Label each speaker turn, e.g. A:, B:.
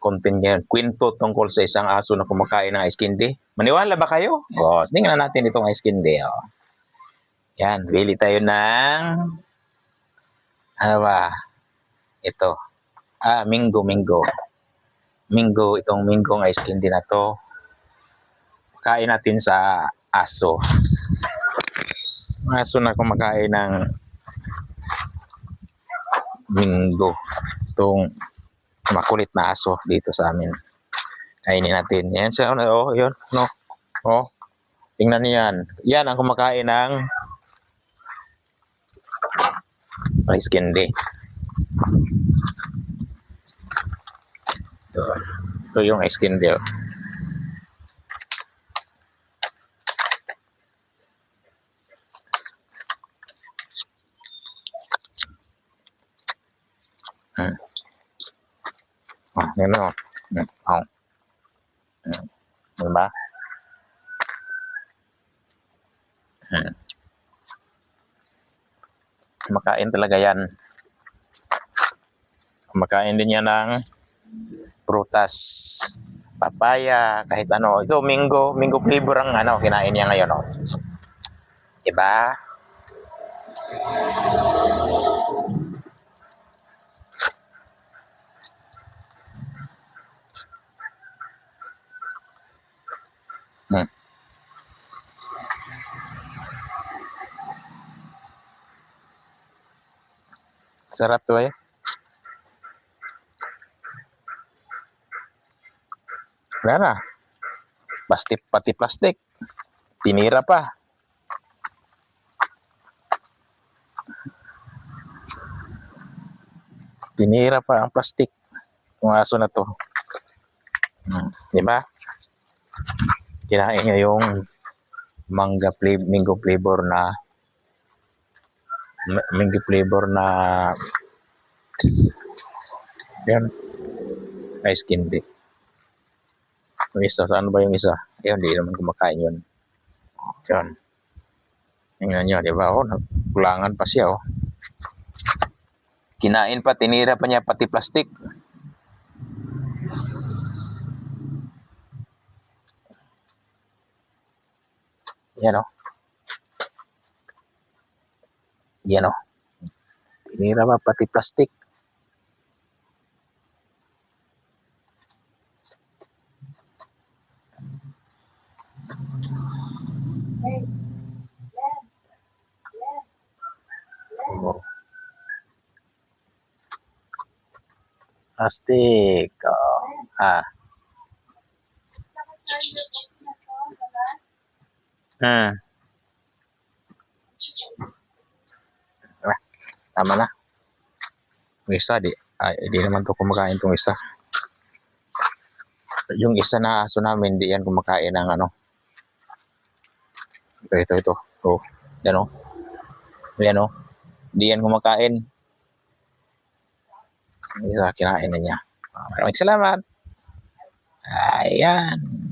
A: content ngayon. Kwento tungkol sa isang aso na kumakain ng ice candy. Maniwala ba kayo? O, tingnan natin itong ice candy. O. Yan, bili tayo ng, ano ba? Ito. Mingo. Itong mingong ice candy na to. Kain natin sa aso. Aso na kumakain ng minggo. Itong makulit na aso dito sa amin. Kainin natin. Yan siya. Oh, yun. No. Oh. Tingnan niyo yan. Yan ang kumakain ng ice candy. Ito yung ice candy. Oh. Yan o. Diba? Kumakain talaga yan. Kumakain din yan ng prutas, papaya, kahit ano. Ito, mingo flavor ang kinain niya ngayon. Oh. Diba? Sarap to eh. Wala na. Pati plastik. Tinira pa. Tinira pa ang plastik. Yung aso na to. Diba? Kinain niya yung mango flavor na yan, ice candy. Yung isa, saan ba yung isa? Ayun, hindi naman kumakain yun. Yan. Tingnan nyo, di ba? Oh, nagkulangan pa siya, oh. Kinain pa, tinira pa niya, pati plastik. Yan, oh. Yan, oh. Tinira pa, pati plastik. Plastik. Oh. Tama na. Yung isa, di naman to kumakain tong isa. Yung isa na aso namin, di yan kumakain ng Ito. Oh, yan o. Yan o. Di yan kumakain. Yung isa, kinain na niya. Maraming salamat. Ayan.